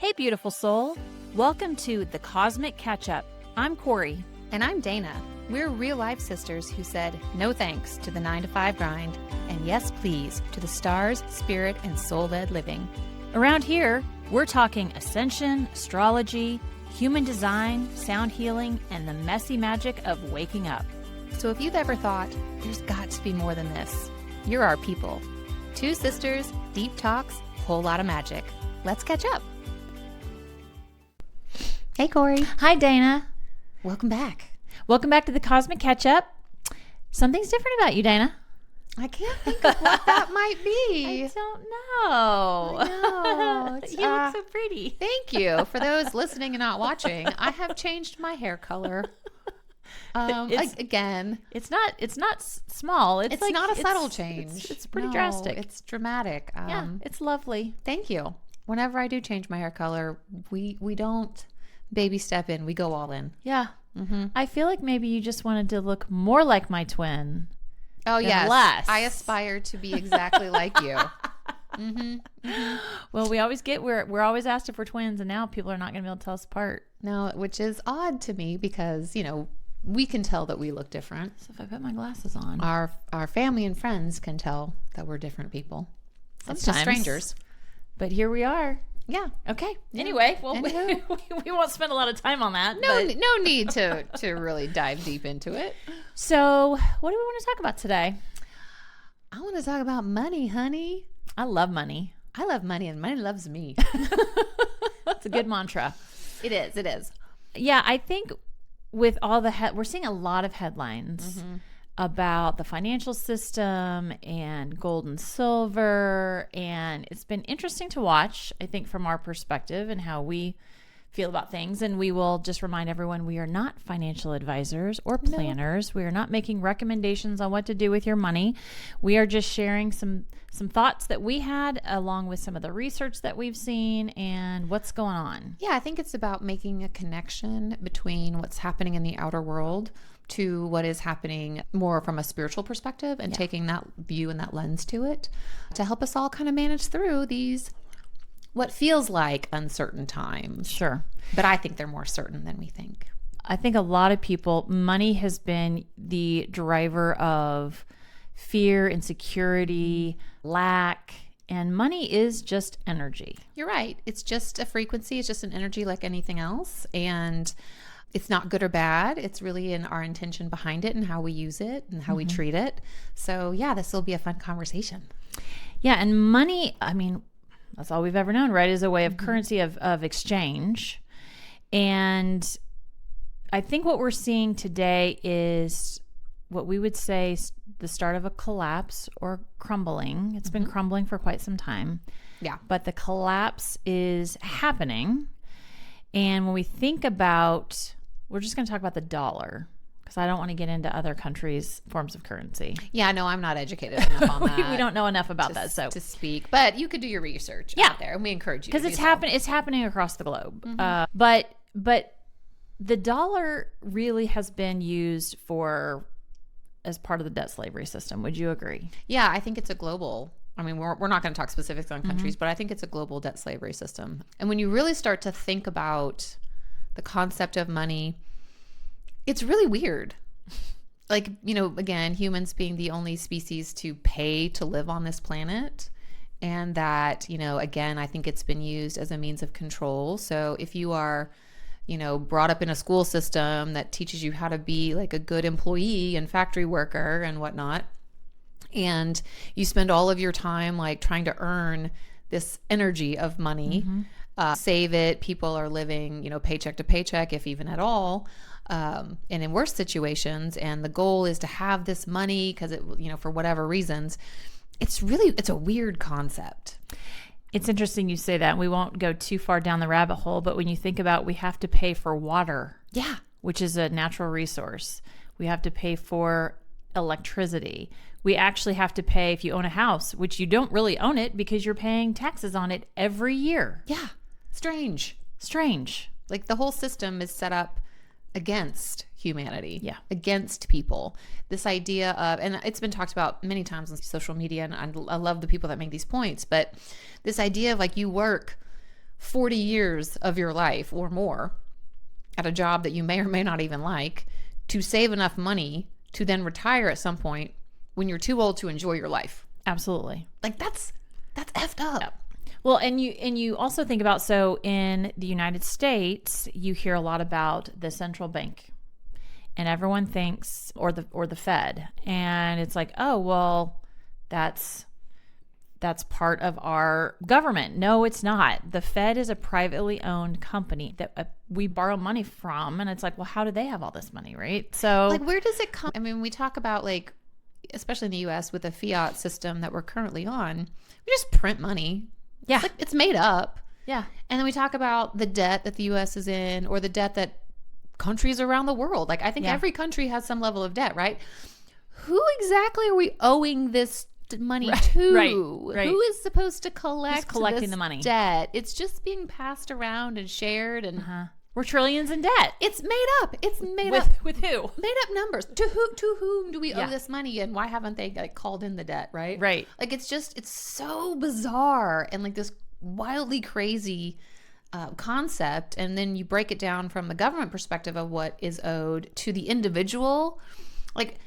Hey, beautiful soul. Welcome to The Cosmic Catch-Up. I'm Corri. And I'm Dana. We're real-life sisters who said no thanks to the 9-to-5 grind and yes, please, to the stars, spirit, and soul-led living. Around here, we're talking ascension, astrology, human design, sound healing, and the messy magic of waking up. So if you've ever thought, there's got to be more than this, you're our people. Two sisters, deep talks, whole lot of magic. Let's catch up. Hey, Corri. Hi, Dana. Welcome back. Welcome back to The Cosmic Catch-Up. Something's different about you, Dana. I can't think of what that might be. I don't know. I know. You look so pretty. Thank you. For those listening and not watching, I have changed my hair color. Again, it's not small. It's not a subtle change. It's pretty drastic. It's dramatic. Yeah, it's lovely. Thank you. Whenever I do change my hair color, we don't baby step in. We go all in. Yeah. Mm-hmm. I feel like maybe you just wanted to look more like my twin. Oh, yes. Less. I aspire to be exactly like you. Mm-hmm. Mm-hmm. Well, we're always asked if we're twins, and now people are not going to be able to tell us apart. No, which is odd to me because, we can tell that we look different. So if I put my glasses on, our family and friends can tell that we're different people. Sometimes. It's just strangers. But here we are. Yeah. Okay. Yeah. Anyway, well, we won't spend a lot of time on that. No need to really dive deep into it. So, what do we want to talk about today? I want to talk about money, honey. I love money. I love money, and money loves me. It's a good mantra. It is. It is. Yeah, I think with all we're seeing a lot of headlines about the financial system and gold and silver, and it's been interesting to watch, I think, from our perspective and how we feel about things. And we will just remind everyone, we are not financial advisors or planners. No. We are not making recommendations on what to do with your money. We are just sharing some thoughts that we had, along with some of the research that we've seen and what's going on. Yeah, I think it's about making a connection between what's happening in the outer world to what is happening more from a spiritual perspective, and taking that view and that lens to it to help us all kind of manage through these what feels like uncertain times. Sure. But I think they're more certain than we think. I think a lot of people, money has been the driver of fear, insecurity, lack, and money is just energy. You're right. It's just a frequency. It's just an energy like anything else. And it's not good or bad. It's really in our intention behind it and how we use it and how we treat it. So yeah, this will be a fun conversation. Yeah. And money, I mean, that's all we've ever known, right? Is a way of currency of exchange. And I think what we're seeing today is what we would say the start of a collapse or crumbling. It's been crumbling for quite some time. Yeah. But the collapse is happening. And when we think about, we're just going to talk about the dollar, because I don't want to get into other countries' forms of currency. Yeah, no, I'm not educated enough on that. We don't know enough about that, so to speak. But you could do your research out there, and we encourage you because it's happening. It's happening across the globe. But the dollar really has been used as part of the debt slavery system. Would you agree? Yeah, I think it's a global. I mean, we're not going to talk specifics on countries, but I think it's a global debt slavery system. And when you really start to think about the concept of money, it's really weird. Like, again, humans being the only species to pay to live on this planet. And that, again, I think it's been used as a means of control. So if you are, brought up in a school system that teaches you how to be like a good employee and factory worker and whatnot, and you spend all of your time like trying to earn this energy of money, save it. People are living, paycheck to paycheck, if even at all. And in worse situations, and the goal is to have this money because it, for whatever reasons, it's a weird concept. It's interesting you say that. We won't go too far down the rabbit hole, but when you think about, we have to pay for water, which is a natural resource. We have to pay for electricity. We actually have to pay if you own a house, which you don't really own it because you're paying taxes on it every year. Yeah. Strange. Like the whole system is set up against humanity, yeah, against people. This idea of, and it's been talked about many times on social media, and I love the people that make these points, but this idea of like you work 40 years of your life or more at a job that you may or may not even like to save enough money to then retire at some point when you're too old to enjoy your life. Absolutely. Like that's effed up. Yep. Well, and you also think about, so in the United States, you hear a lot about the central bank, and everyone thinks, or the Fed, and it's like, oh, well, that's part of our government. No, it's not. The Fed is a privately owned company that we borrow money from, and it's like, well, how do they have all this money, right? So, like, where does it come? I mean, we talk about, like, especially in the U.S. with the fiat system that we're currently on, we just print money. Yeah. It's made up. Yeah. And then we talk about the debt that the U.S. is in, or the debt that countries around the world. Like, I think every country has some level of debt, right? Who exactly are we owing this money to? Right. Who is supposed to collect collecting the money? Debt. It's just being passed around and shared, and we're trillions in debt. it's made up. It's made up. With who? Made up numbers. To whom do we owe this money, and why haven't they, like, called in the debt, right? Right. Like, it's so bizarre and, like, this wildly crazy concept. And then you break it down from the government perspective of what is owed to the individual. Like,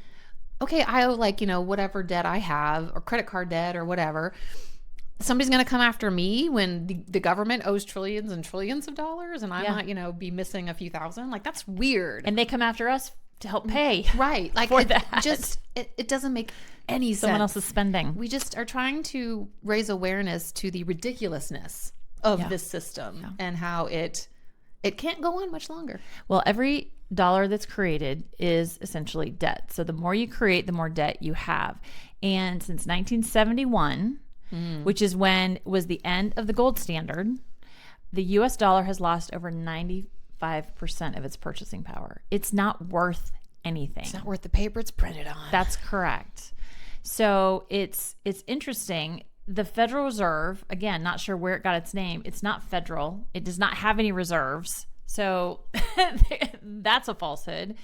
okay, I owe, like, whatever debt I have, or credit card debt or whatever. Somebody's going to come after me when the government owes trillions and trillions of dollars, and I might, be missing a few thousand. Like, that's weird. And they come after us to help pay. Right. Like, for that. It doesn't make any sense. Someone else is spending. We just are trying to raise awareness to the ridiculousness of this system and how it can't go on much longer. Well, every dollar that's created is essentially debt. So the more you create, the more debt you have. And since 1971, which is when was the end of the gold standard, the US dollar has lost over 95% of its purchasing power. It's not worth anything. It's not worth the paper it's printed on. That's correct. So it's interesting. The Federal Reserve, again, not sure where it got its name. It's not federal. It does not have any reserves. So that's a falsehood.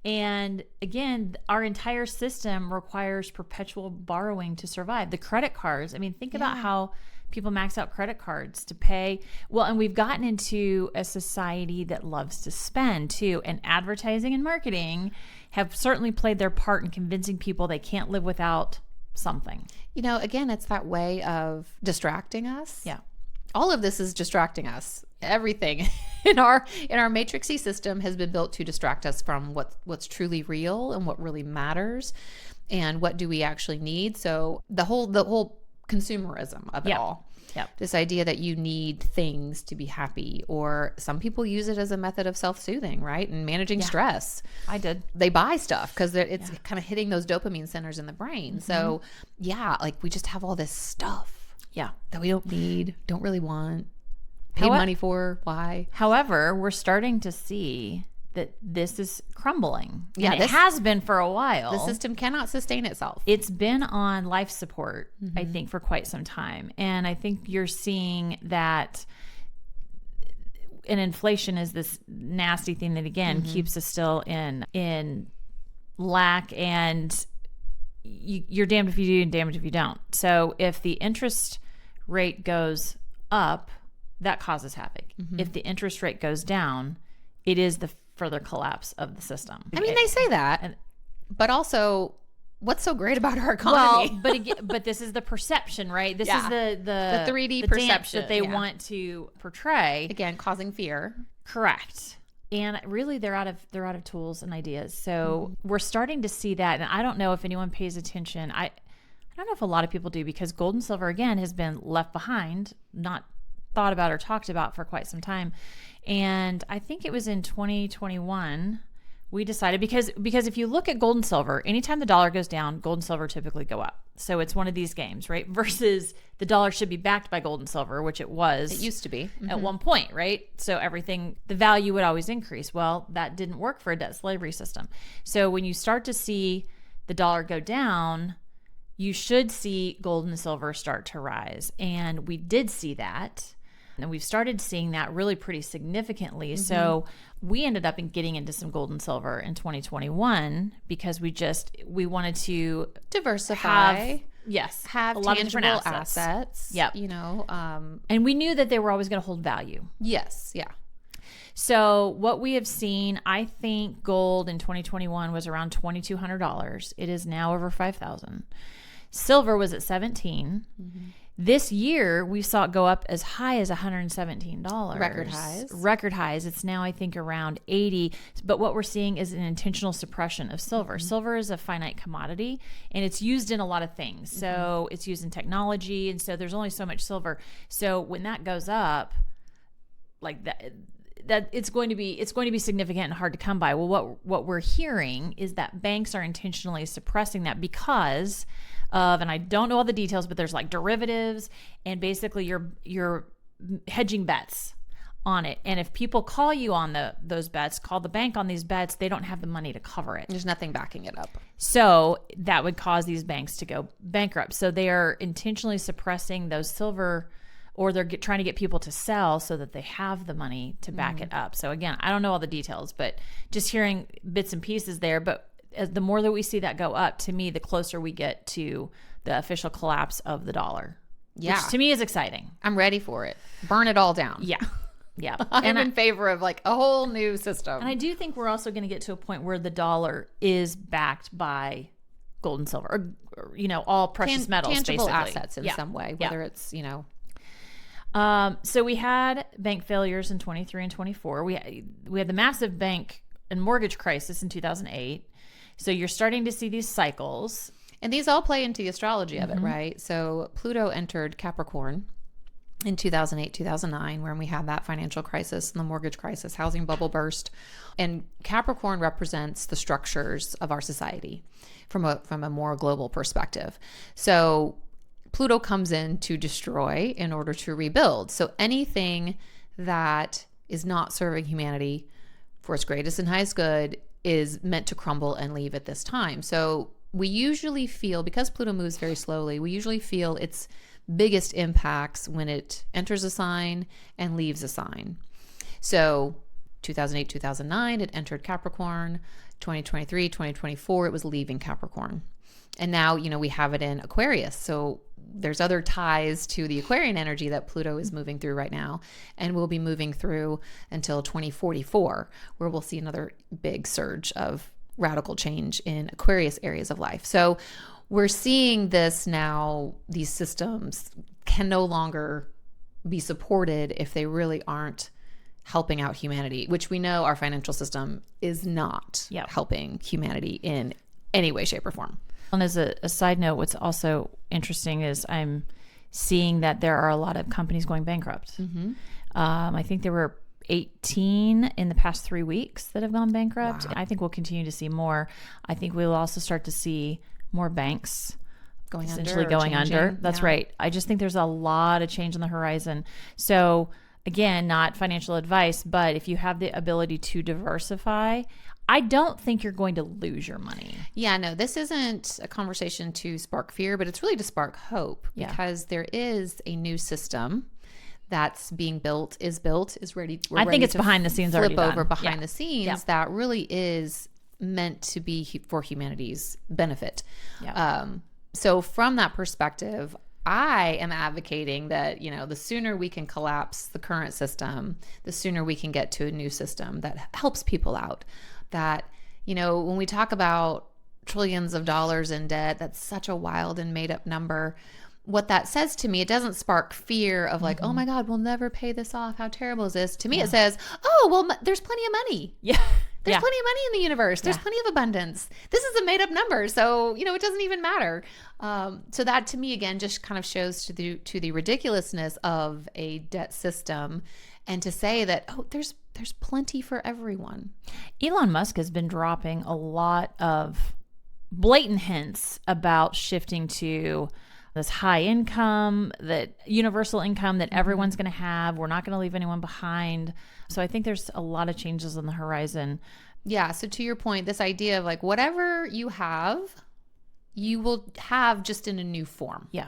And again, our entire system requires perpetual borrowing to survive. The credit cards, I mean, think about how people max out credit cards to pay. Well, and we've gotten into a society that loves to spend too. And advertising and marketing have certainly played their part in convincing people they can't live without something. Again, it's that way of distracting us. Yeah. All of this is distracting us. Everything in our matrixy system has been built to distract us from what's truly real and what really matters, and what do we actually need. So the whole consumerism of it all. Yep. This idea that you need things to be happy, or some people use it as a method of self-soothing, right? And managing stress. I did. They buy stuff because it's kind of hitting those dopamine centers in the brain. So like, we just have all this stuff. Yeah. That we don't need, don't really want, pay money for. Why? However, we're starting to see that this is crumbling. Yeah, and it has been for a while. The system cannot sustain itself. It's been on life support, I think, for quite some time. And I think you're seeing that, and inflation is this nasty thing that, again, keeps us still in lack, and you're damned if you do and damned if you don't. So if the interest rate goes up, that causes havoc. If the interest rate goes down, it is the further collapse of the system. I mean, they say that, but also, what's so great about our economy? Well, but this is the perception, right? This is the 3D perception that they want to portray. Again, causing fear. Correct. And really, they're out of tools and ideas. So we're starting to see that, and I don't know if anyone pays attention. I don't know if a lot of people do, because gold and silver, again, has been left behind, not thought about or talked about for quite some time. And I think it was in 2021 we decided, because if you look at gold and silver, anytime the dollar goes down, gold and silver typically go up. So it's one of these games, right? Versus the dollar should be backed by gold and silver, which it was. It used to be. At one point, right? So everything, the value would always increase. Well, that didn't work for a debt slavery system. So when you start to see the dollar go down, you should see gold and silver start to rise. And we did see that. And we've started seeing that really pretty significantly. So we ended up getting into some gold and silver in 2021 because we wanted to diversify. Yes. have a lot of different tangible assets. Yep. You know, and we knew that they were always going to hold value. yes. Yeah. So what we have seen, I think gold in 2021 was around $2,200. It is now over $5,000. Silver was at 17. This year, we saw it go up as high as $117. Record highs. Record highs. It's now, I think, around 80. But what we're seeing is an intentional suppression of silver. Silver is a finite commodity, and it's used in a lot of things. So it's used in technology, and so there's only so much silver. So when that goes up, like that it's going to be significant and hard to come by. Well, what we're hearing is that banks are intentionally suppressing that because of, and I don't know all the details, but there's like derivatives, and basically you're hedging bets on it. And if people call you on those bets, call the bank on these bets, they don't have the money to cover it. There's nothing backing it up. So that would cause these banks to go bankrupt. So they are intentionally suppressing those silver, or they're trying to get people to sell so that they have the money to back it up. So again, I don't know all the details, but just hearing bits and pieces there. But the more that we see that go up, to me, the closer we get to the official collapse of the dollar. Yeah. Which to me is exciting. I'm ready for it. Burn it all down. Yeah. Yeah. I'm in favor of like a whole new system. And I do think we're also going to get to a point where the dollar is backed by gold and silver, or all precious metals, tangible basically. assets in some way, whether it's, So we had bank failures in 23 and 24. We had the massive bank and mortgage crisis in 2008. So you're starting to see these cycles. And these all play into the astrology of it, right? So Pluto entered Capricorn in 2008, 2009, when we had that financial crisis and the mortgage crisis, housing bubble burst. And Capricorn represents the structures of our society from a more global perspective. So Pluto comes in to destroy in order to rebuild. So anything that is not serving humanity for its greatest and highest good is meant to crumble and leave at this time. So we usually feel, because Pluto moves very slowly, we usually feel its biggest impacts when it enters a sign and leaves a sign. So 2008, 2009, it entered Capricorn. 2023, 2024, it was leaving Capricorn. And now, we have it in Aquarius. So there's other ties to the Aquarian energy that Pluto is moving through right now, and will be moving through until 2044, where we'll see another big surge of radical change in Aquarius areas of life. So we're seeing this now. These systems can no longer be supported if they really aren't helping out humanity, which we know our financial system is not helping humanity in any way, shape, or form. And as a side note, what's also interesting is I'm seeing that there are a lot of companies going bankrupt. I think there were 18 in the past 3 weeks that have gone bankrupt. Wow. I think we'll continue to see more. I think we'll also start to see more banks going under. That's right. I just think there's a lot of change on the horizon. So again, not financial advice, but if you have the ability to diversify, I don't think you're going to lose your money. Yeah, no, this isn't a conversation to spark fear, but it's really to spark hope, because there is a new system that's being built, is ready. I think it's behind the scenes already done. Flip over behind the scenes that really is meant to be for humanity's benefit. So from that perspective, I am advocating that, the sooner we can collapse the current system, the sooner we can get to a new system that helps people out. That, when we talk about trillions of dollars in debt, that's such a wild and made up number. What that says to me, it doesn't spark fear of like, oh my God, we'll never pay this off. How terrible is this? To me, it says, oh, well, there's plenty of money. There's plenty of money in the universe. There's plenty of abundance. This is a made up number. So, it doesn't even matter. So that to me, again, just kind of shows to the ridiculousness of a debt system, and to say that, oh, there's plenty for everyone. Elon Musk has been dropping a lot of blatant hints about shifting to this high income, that universal income that everyone's going to have. We're not going to leave anyone behind. So I think there's a lot of changes on the horizon. Yeah. So to your point, this idea of like whatever you have, you will have just in a new form. Yeah.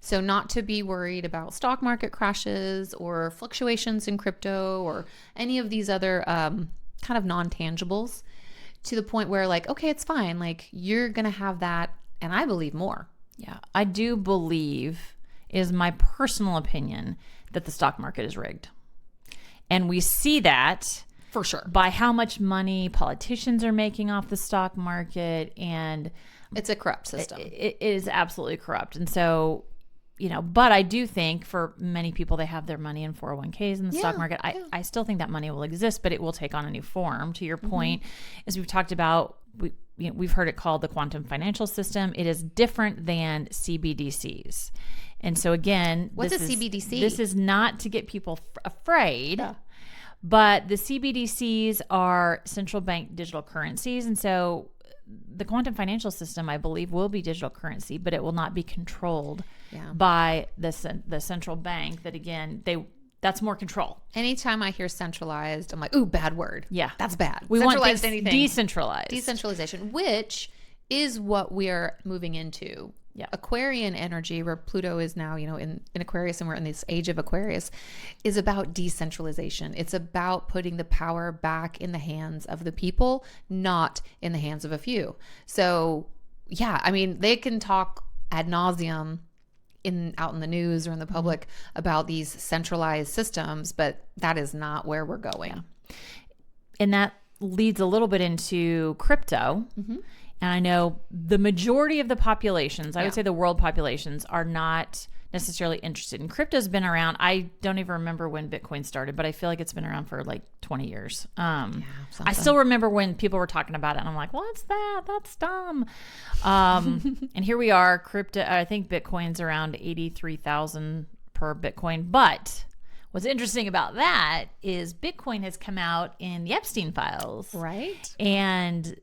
So not to be worried about stock market crashes or fluctuations in crypto or any of these other kind of non-tangibles, to the point where like, okay, it's fine. Like you're going to have that. And I believe more. Yeah. I do believe, is my personal opinion, that the stock market is rigged. And we see that For sure. by how much money politicians are making off the stock market. And It's a corrupt system. it is absolutely corrupt. And so, but I do think for many people, they have their money in 401ks in the stock market. I still think that money will exist, but it will take on a new form. To your point, as we've talked about, we've heard it called the quantum financial system. It is different than CBDCs. And so again, what's a CBDC? This is not to get people afraid, but the CBDCs are central bank digital currencies. And so the quantum financial system, I believe, will be digital currency, but it will not be controlled by the central bank. That again, that's more control. Anytime I hear centralized, I'm like, ooh, bad word. Yeah, that's bad. We want things decentralized. Decentralization, which is what we are moving into. Yeah. Aquarian energy, where Pluto is now, in Aquarius, and we're in this age of Aquarius, is about decentralization. It's about putting the power back in the hands of the people, not in the hands of a few. So, yeah, I mean, they can talk ad nauseum out in the news or in the public about these centralized systems, but that is not where we're going. Yeah. And that leads a little bit into crypto. And I know the majority of the populations, I would say the world populations, are not necessarily interested in crypto's been around. I don't even remember when Bitcoin started, but I feel like it's been around for like 20 years. I still remember when people were talking about it, and I'm like, what's that? That's dumb. And here we are, crypto. I think Bitcoin's around 83,000 per Bitcoin. But what's interesting about that is Bitcoin has come out in the Epstein files. Right. And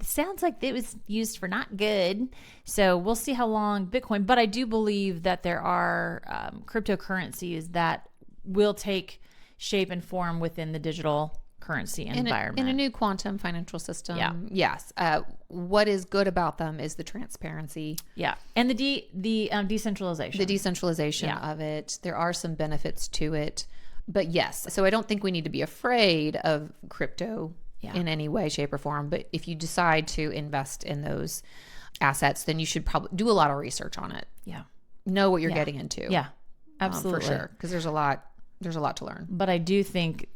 sounds like it was used for not good. So we'll see how long Bitcoin, but I do believe that there are cryptocurrencies that will take shape and form within the digital currency environment. In a new quantum financial system. Yeah. Yes. What is good about them is the transparency. Yeah. And the decentralization. The decentralization of it. There are some benefits to it. But yes, so I don't think we need to be afraid of crypto in any way, shape, or form. But if you decide to invest in those assets, then you should probably do a lot of research on it. Yeah. Know what you're getting into. Yeah, absolutely. For sure. Because there's a lot to learn. But I do think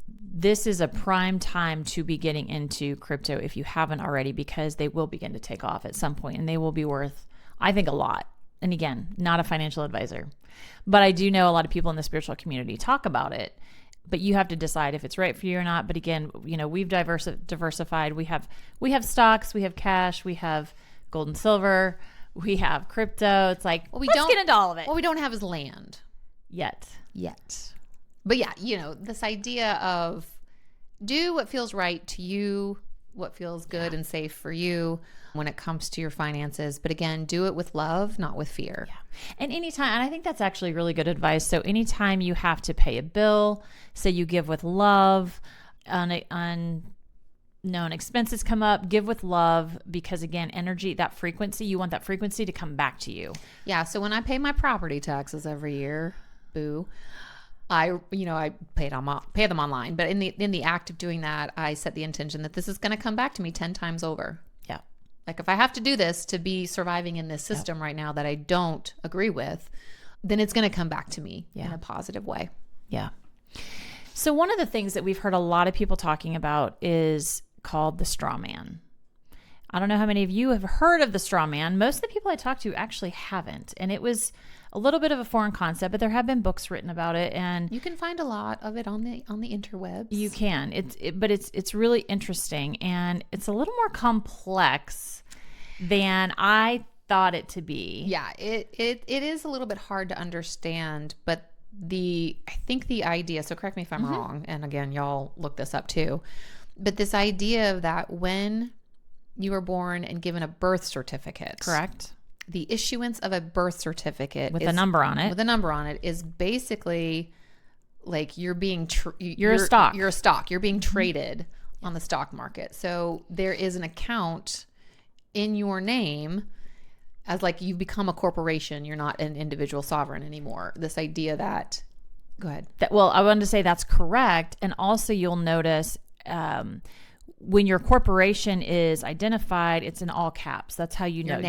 this is a prime time to be getting into crypto if you haven't already, because they will begin to take off at some point, and they will be worth, I think, a lot. And again, not a financial advisor, but I do know a lot of people in the spiritual community talk about it. But you have to decide if it's right for you or not. But again, we've diversified. We have stocks, we have cash, we have gold and silver, we have crypto. It's like, let's get into all of it. What we don't have is land yet. But yeah, this idea of do what feels right to you, what feels good and safe for you when it comes to your finances. But again, do it with love, not with fear. Yeah. And anytime, and I think that's actually really good advice. So anytime you have to pay a bill, say you give with love, unknown expenses come up, give with love, because again, energy, that frequency, you want that frequency to come back to you. Yeah. So when I pay my property taxes every year, I pay them online, but in the act of doing that, I set the intention that this is going to come back to me 10 times over. Yeah. Like if I have to do this to be surviving in this system right now that I don't agree with, then it's going to come back to me in a positive way. Yeah. So one of the things that we've heard a lot of people talking about is called the Strawman. I don't know how many of you have heard of the Strawman. Most of the people I talked to actually haven't. And it was a little bit of a foreign concept, but there have been books written about it, and you can find a lot of it on the interwebs. You can. But it's really interesting, and it's a little more complex than I thought it to be. Yeah, it is a little bit hard to understand, but I think the idea, so correct me if I'm wrong, and again, y'all look this up too, but this idea of that when you were born and given a birth certificate. Correct. The issuance of a birth certificate with a number on it. With a number on it is basically like you're being you're a stock. You're a stock. You're being traded on the stock market. So there is an account in your name as like you've become a corporation. You're not an individual sovereign anymore. This idea that, go ahead. Well, I wanted to say that's correct. And also you'll notice when your corporation is identified, it's in all caps. That's how you know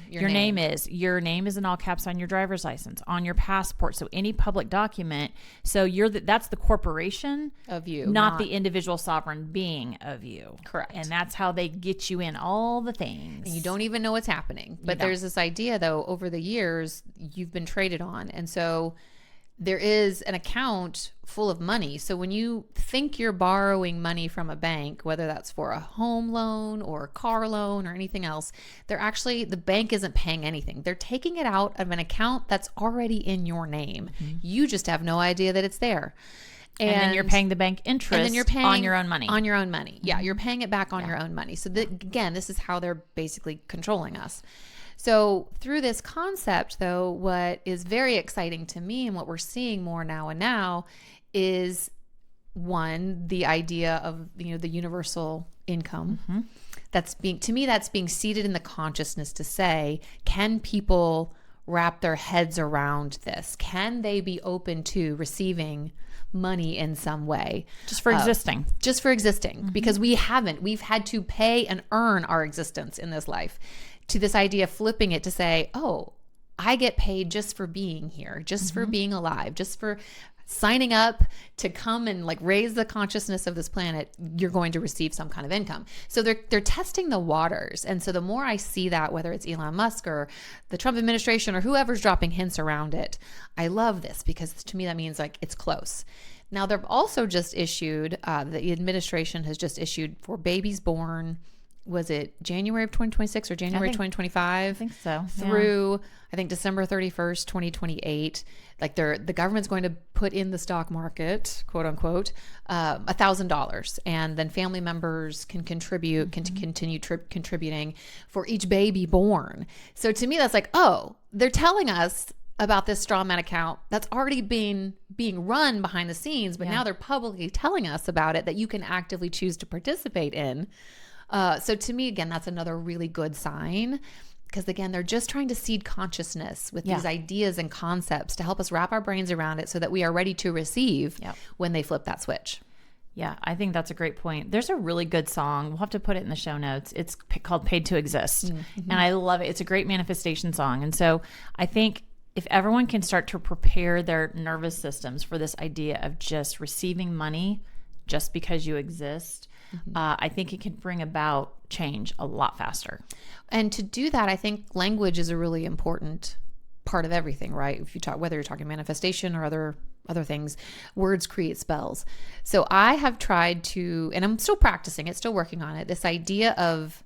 your name is in all caps on your driver's license, on your passport. So any public document. So that's the corporation of you, not the individual sovereign being of you. Correct. And that's how they get you in all the things. And you don't even know what's happening. But there's this idea, though, over the years you've been traded on, and so there is an account full of money. So when you think you're borrowing money from a bank, whether that's for a home loan or a car loan or anything else, the bank isn't paying anything. They're taking it out of an account that's already in your name. You just have no idea that it's there. And then you're paying the bank interest and then you're paying on your own money. On your own money. Yeah, you're paying it back on your own money. So again, this is how they're basically controlling us. So through this concept, though, what is very exciting to me and what we're seeing more now is, one, the idea of, the universal income. That's being seated in the consciousness to say, can people wrap their heads around this? Can they be open to receiving money in some way? Just for existing. Because we've had to pay and earn our existence in this life. To this idea of flipping it to say, oh, I get paid just for being here, just for being alive, just for signing up to come and raise the consciousness of this planet. You're going to receive some kind of income. So they're testing the waters. And so the more I see that, whether it's Elon Musk or the Trump administration or whoever's dropping hints around it, I love this, because to me that means it's close. Now they've also just issued, the administration has just issued for babies born, was it January of 2026 or January 2025? I think so. Through, I think, December 31st, 2028. The government's going to put in the stock market, quote unquote, $1,000. And then family members can contribute, can continue contributing for each baby born. So to me, that's they're telling us about this Strawman account that's already being run behind the scenes, but now they're publicly telling us about it, that you can actively choose to participate in. So to me, again, that's another really good sign, because again, they're just trying to seed consciousness with these ideas and concepts to help us wrap our brains around it so that we are ready to receive when they flip that switch. Yeah, I think that's a great point. There's a really good song. We'll have to put it in the show notes. It's called Paid to Exist. And I love it. It's a great manifestation song. And so I think if everyone can start to prepare their nervous systems for this idea of just receiving money just because you exist, I think it can bring about change a lot faster. And to do that, I think language is a really important part of everything, right? If you talk, whether you're talking manifestation or other things, words create spells. So I have tried to, and I'm still practicing it, still working on it, this idea of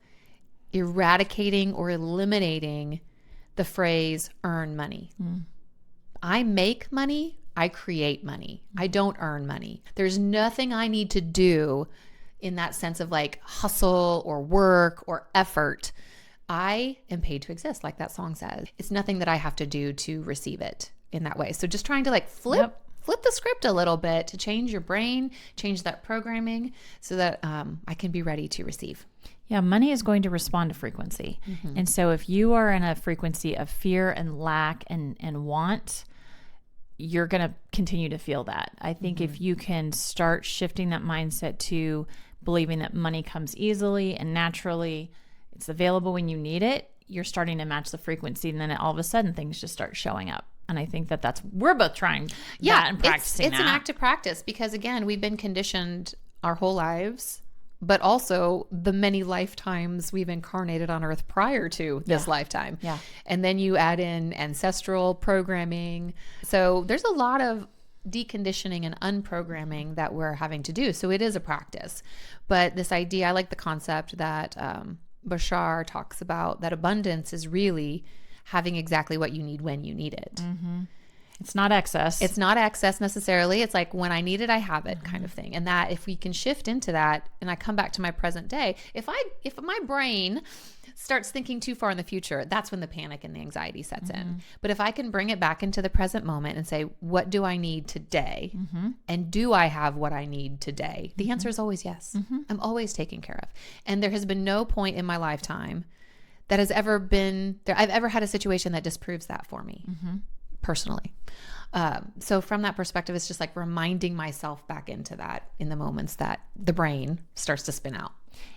eradicating or eliminating the phrase earn money. I make money, I create money. I don't earn money. There's nothing I need to do in that sense of hustle or work or effort. I am paid to exist, like that song says. It's nothing that I have to do to receive it in that way. So just trying to flip the script a little bit to change your brain, change that programming so that I can be ready to receive. Yeah, money is going to respond to frequency. And so if you are in a frequency of fear and lack and want, you're going to continue to feel that. I think if you can start shifting that mindset to believing that money comes easily and naturally, it's available when you need it, you're starting to match the frequency, and then all of a sudden things just start showing up. And I think we're both trying that and practicing it's an active practice, because again, we've been conditioned our whole lives, but also the many lifetimes we've incarnated on Earth prior to this lifetime. Yeah. And then you add in ancestral programming. So there's a lot of deconditioning and unprogramming that we're having to do. So it is a practice. But this idea, I like the concept that Bashar talks about, that abundance is really having exactly what you need when you need it. It's not excess. It's not excess necessarily. It's when I need it, I have it kind of thing. And that if we can shift into that, and I come back to my present day, if my brain starts thinking too far in the future, that's when the panic and the anxiety sets in. But if I can bring it back into the present moment and say, what do I need today? And do I have what I need today? The answer is always yes. I'm always taken care of. And there has been no point in my lifetime that has ever been there. I've ever had a situation that disproves that for me. Personally. So from that perspective, it's just reminding myself back into that in the moments that the brain starts to spin out.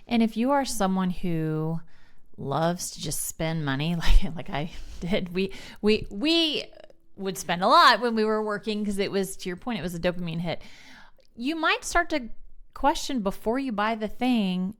And if you are someone who loves to just spend money, like I did, we would spend a lot when we were working because it was, to your point, it was a dopamine hit. You might start to question before you buy the thing.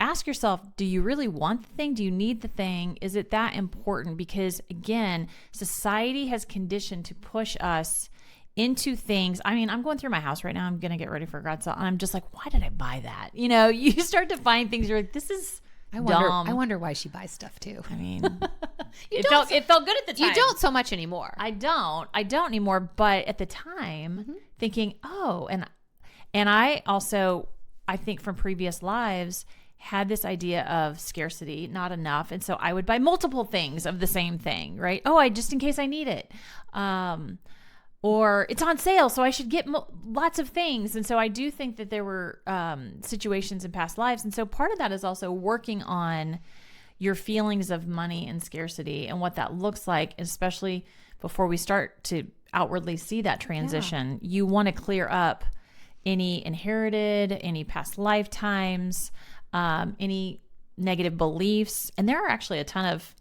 Ask yourself, do you really want the thing? Do you need the thing? Is it that important? Because again, society has conditioned to push us into things. I mean, I'm going through my house right now. I'm going to get ready for a garage sale. And I'm just like, why did I buy that? You know, you start to find things. You're like, this is dumb. I wonder why she buys stuff too. I mean, it felt good at the time. You don't so much anymore. I don't anymore. But at the time thinking, and I also, I think from previous lives, had this idea of scarcity, not enough. And so I would buy multiple things of the same thing, right? Oh, just in case I need it. Or it's on sale, so I should get lots of things. And so I do think that there were situations in past lives. And so part of that is also working on your feelings of money and scarcity and what that looks like, especially before we start to outwardly see that transition. Yeah. You want to clear up any inherited, any past lifetimes, any negative beliefs. And there are actually a ton of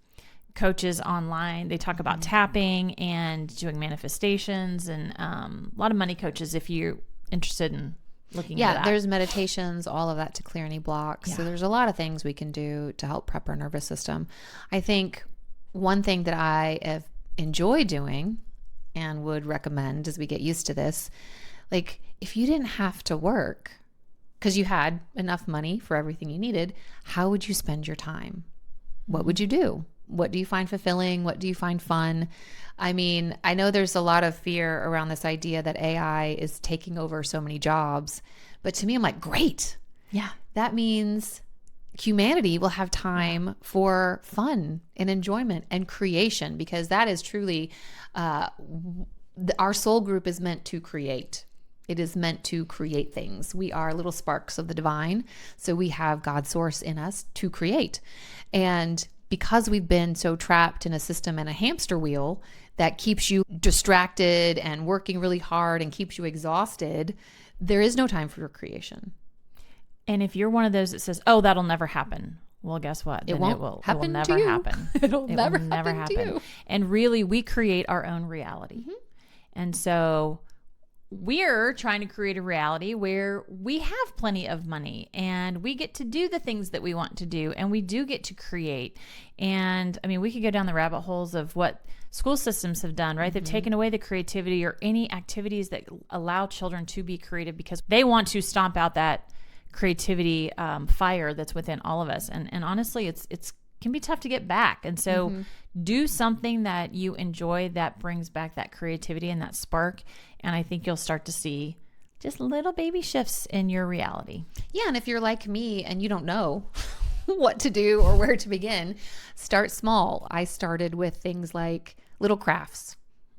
coaches online. They talk about tapping and doing manifestations, and a lot of money coaches if you're interested in looking at that. Yeah, there's meditations, all of that to clear any blocks. Yeah. So there's a lot of things we can do to help prep our nervous system. I think one thing that I have enjoyed doing and would recommend as we get used to this, like if you didn't have to work because you had enough money for everything you needed, how would you spend your time? What would you do? What do you find fulfilling? What do you find fun? I mean, I know there's a lot of fear around this idea that AI is taking over so many jobs, but to me, I'm like, great. Yeah. That means humanity will have time for fun and enjoyment and creation, because that is truly, our soul group is meant to create. It is meant to create things. We are little sparks of the divine. So we have God's source in us to create. And because we've been so trapped in a system and a hamster wheel that keeps you distracted and working really hard and keeps you exhausted, there is no time for your creation. And if you're one of those that says, oh, that'll never happen. Well, guess what? It will never happen. It'll never happen to you. And really, we create our own reality. Mm-hmm. And so we're trying to create a reality where we have plenty of money and we get to do the things that we want to do, and we do get to create. And I mean, we could go down the rabbit holes of what school systems have done, right? They've taken away the creativity or any activities that allow children to be creative because they want to stomp out that creativity fire that's within all of us. And honestly, it's can be tough to get back. And so do something that you enjoy that brings back that creativity and that spark. And I think you'll start to see just little baby shifts in your reality. Yeah. And if you're like me and you don't know what to do or where to begin, start small. I started with things like little crafts,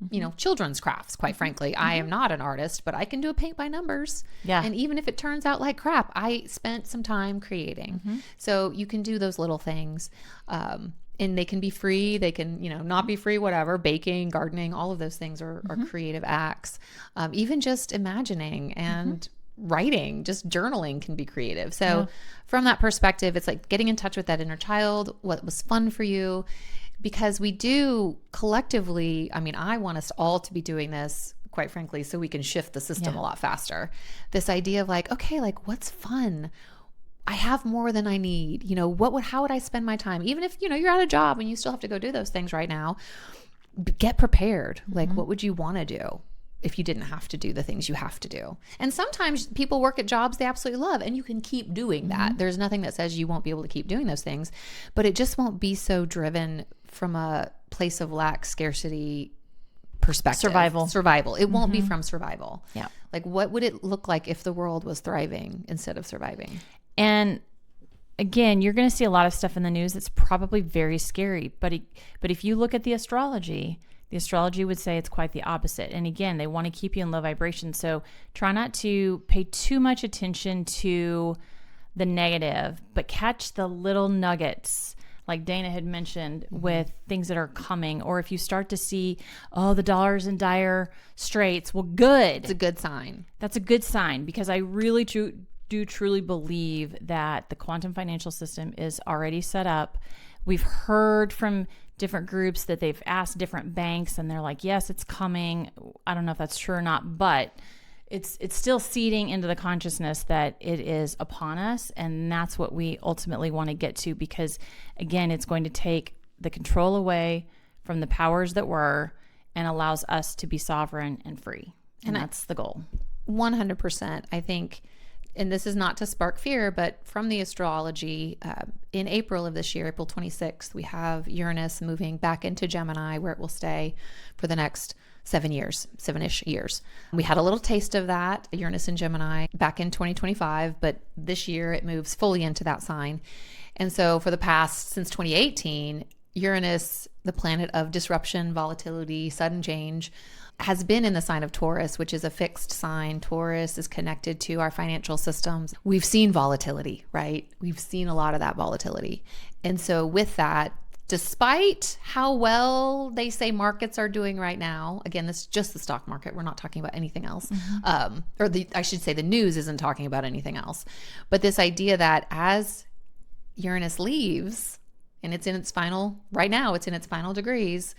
you know, children's crafts, quite frankly. I am not an artist, but I can do a paint by numbers. Yeah. And even if it turns out like crap, I spent some time creating. So you can do those little things. And they can be free. They can, you know, not be free, whatever. Baking, gardening, all of those things are creative acts. Even just imagining and writing, just journaling can be creative. So from that perspective, it's like getting in touch with that inner child, what was fun for you, because we do collectively, I mean, I want us all to be doing this, quite frankly, so we can shift the system a lot faster. This idea of like, okay, like what's fun? I have more than I need. You know, how would I spend my time? Even if, you know, you're at a job and you still have to go do those things right now, get prepared. Like, what would you want to do if you didn't have to do the things you have to do? And sometimes people work at jobs they absolutely love, and you can keep doing that. There's nothing that says you won't be able to keep doing those things, but it just won't be so driven from a place of lack, scarcity, perspective. Survival. It won't be from survival. Yeah. Like, what would it look like if the world was thriving instead of surviving? And again, you're going to see a lot of stuff in the news that's probably very scary. But if you look at the astrology would say it's quite the opposite. And again, they want to keep you in low vibration. So try not to pay too much attention to the negative, but catch the little nuggets, like Dana had mentioned, with things that are coming. Or if you start to see, oh, the dollar's in dire straits, well, good. It's a good sign. That's a good sign, because I really do truly believe that the quantum financial system is already set up. We've heard from different groups that they've asked different banks and they're like, yes, it's coming. I don't know if that's true or not, but it's still seeding into the consciousness that it is upon us. And that's what we ultimately want to get to, because again, it's going to take the control away from the powers that were and allows us to be sovereign and free. And that's the goal. 100%. I think, and this is not to spark fear, but from the astrology, in April of this year, April 26th, we have Uranus moving back into Gemini, where it will stay for the next 7-ish years. We had a little taste of that, Uranus in Gemini, back in 2025, but this year it moves fully into that sign. And so for the past, since 2018, Uranus, the planet of disruption, volatility, sudden change, has been in the sign of Taurus, which is a fixed sign. Taurus is connected to our financial systems. We've seen volatility, right? We've seen a lot of that volatility. And so with that, despite how well they say markets are doing right now, again, this is just the stock market. We're not talking about anything else. I should say the news isn't talking about anything else. But this idea that as Uranus leaves, and it's in its final, right now, it's in its final degrees,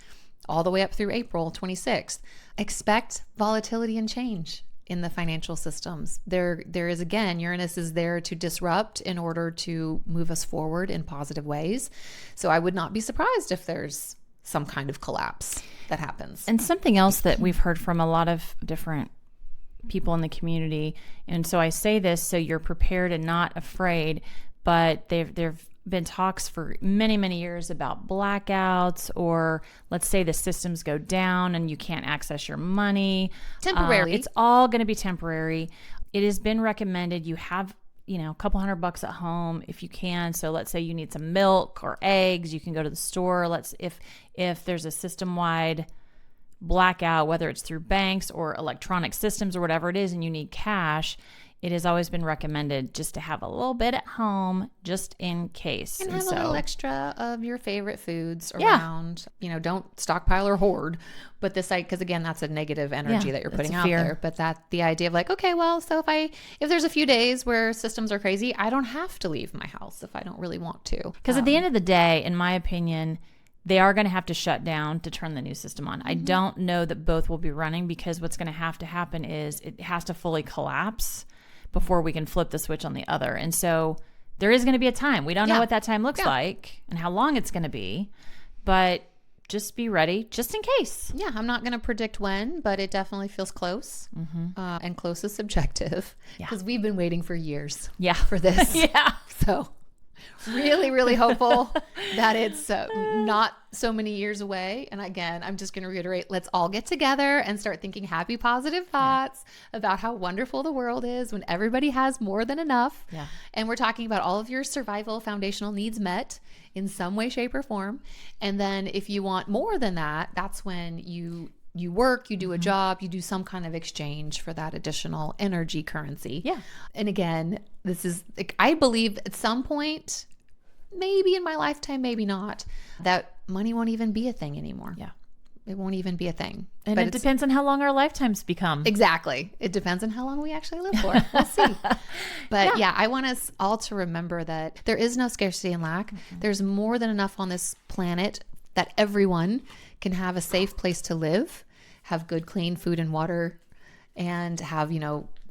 all the way up through April 26th, expect volatility and change in the financial systems. There is, again, Uranus is there to disrupt in order to move us forward in positive ways. So I would not be surprised if there's some kind of collapse that happens. And something else that we've heard from a lot of different people in the community, and so I say this so you're prepared and not afraid, but there've been talks for many, many years about blackouts, or let's say the systems go down and you can't access your money. Temporary. It's all going to be temporary. It has been recommended you have, a couple $100 at home if you can. So let's say you need some milk or eggs, you can go to the store. If there's a system-wide blackout, whether it's through banks or electronic systems or whatever it is, and you need cash, it has always been recommended just to have a little bit at home just in case. And have a little extra of your favorite foods around. Don't stockpile or hoard. But because again, that's a negative energy that you're putting out there. But the idea of like, okay, well, so if there's a few days where systems are crazy, I don't have to leave my house if I don't really want to. Because at the end of the day, in my opinion, they are going to have to shut down to turn the new system on. I don't know that both will be running, because what's going to happen is it has to fully collapse before we can flip the switch on the other. And so there is going to be a time. We don't know what that time looks like and how long it's going to be, but just be ready just in case. Yeah, I'm not going to predict when, but it definitely feels close. And close is subjective, because we've been waiting for years for this. So really, really hopeful that it's not so many years away. And again, I'm just going to reiterate, let's all get together and start thinking happy, positive thoughts about how wonderful the world is when everybody has more than enough. And we're talking about all of your survival foundational needs met in some way, shape, or form. And then if you want more than that, that's when you work, you do a job, you do some kind of exchange for that additional energy currency. And again, this is, I believe at some point, maybe in my lifetime, maybe not, that money won't even be a thing anymore. It won't even be a thing. And it depends on how long our lifetimes become. Exactly. It depends on how long we actually live for. We'll see. But I want us all to remember that there is no scarcity and lack. There's more than enough on this planet that everyone can have a safe place to live, have good, clean food and water, and have,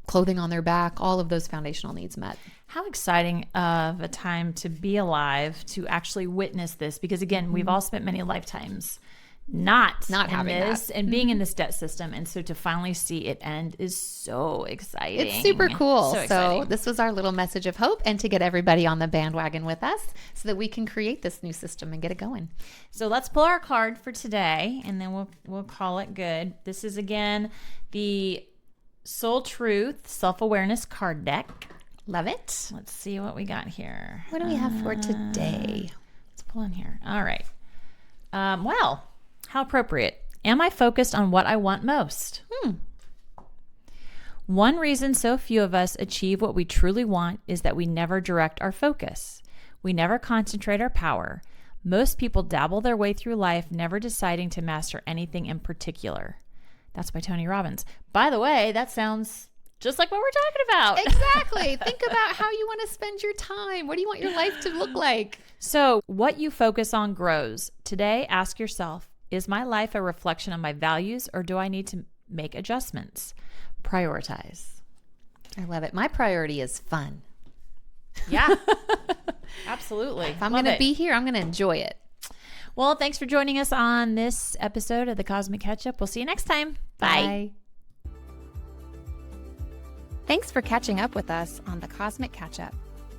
clothing on their back, all of those foundational needs met. How exciting of a time to be alive, to actually witness this, because again, we've all spent many lifetimes not having this and being in this debt system, and so to finally see it end is so exciting. It's super cool. So this was our little message of hope, and to get everybody on the bandwagon with us so that we can create this new system and get it going. So let's pull our card for today, and then we'll call it good. This is again the Soul Truth Self-Awareness card deck. Love it. Let's see what we got here. What do we have for today? Let's pull in here. All right. Well, how appropriate. Am I focused on what I want most? One reason so few of us achieve what we truly want is that we never direct our focus. We never concentrate our power. Most people dabble their way through life, never deciding to master anything in particular. That's by Tony Robbins. By the way, that sounds Just like what we're talking about. Exactly. Think about how you want to spend your time. What do you want your life to look like? So what you focus on grows. Today, ask yourself, is my life a reflection of my values, or do I need to make adjustments? Prioritize. I love it. My priority is fun. Yeah, absolutely. If I'm going to be here, I'm going to enjoy it. Well, thanks for joining us on this episode of the Cosmic Catch-Up. We'll see you next time. Bye. Thanks for catching up with us on the Cosmic Catch-Up.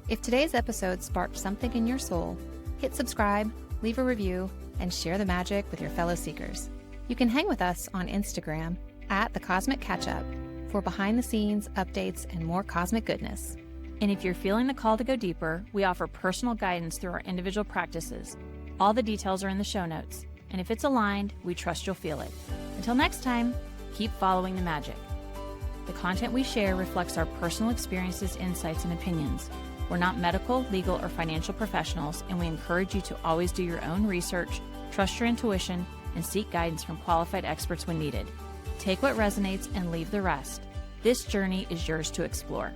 If today's episode sparked something in your soul, hit subscribe, leave a review, and share the magic with your fellow seekers. You can hang with us on Instagram at the Cosmic Catch-Up for behind-the-scenes updates and more cosmic goodness. And if you're feeling the call to go deeper, we offer personal guidance through our individual practices. All the details are in the show notes. And if it's aligned, we trust you'll feel it. Until next time, keep following the magic. The content we share reflects our personal experiences, insights, and opinions. We're not medical, legal, or financial professionals, and we encourage you to always do your own research, trust your intuition, and seek guidance from qualified experts when needed. Take what resonates and leave the rest. This journey is yours to explore.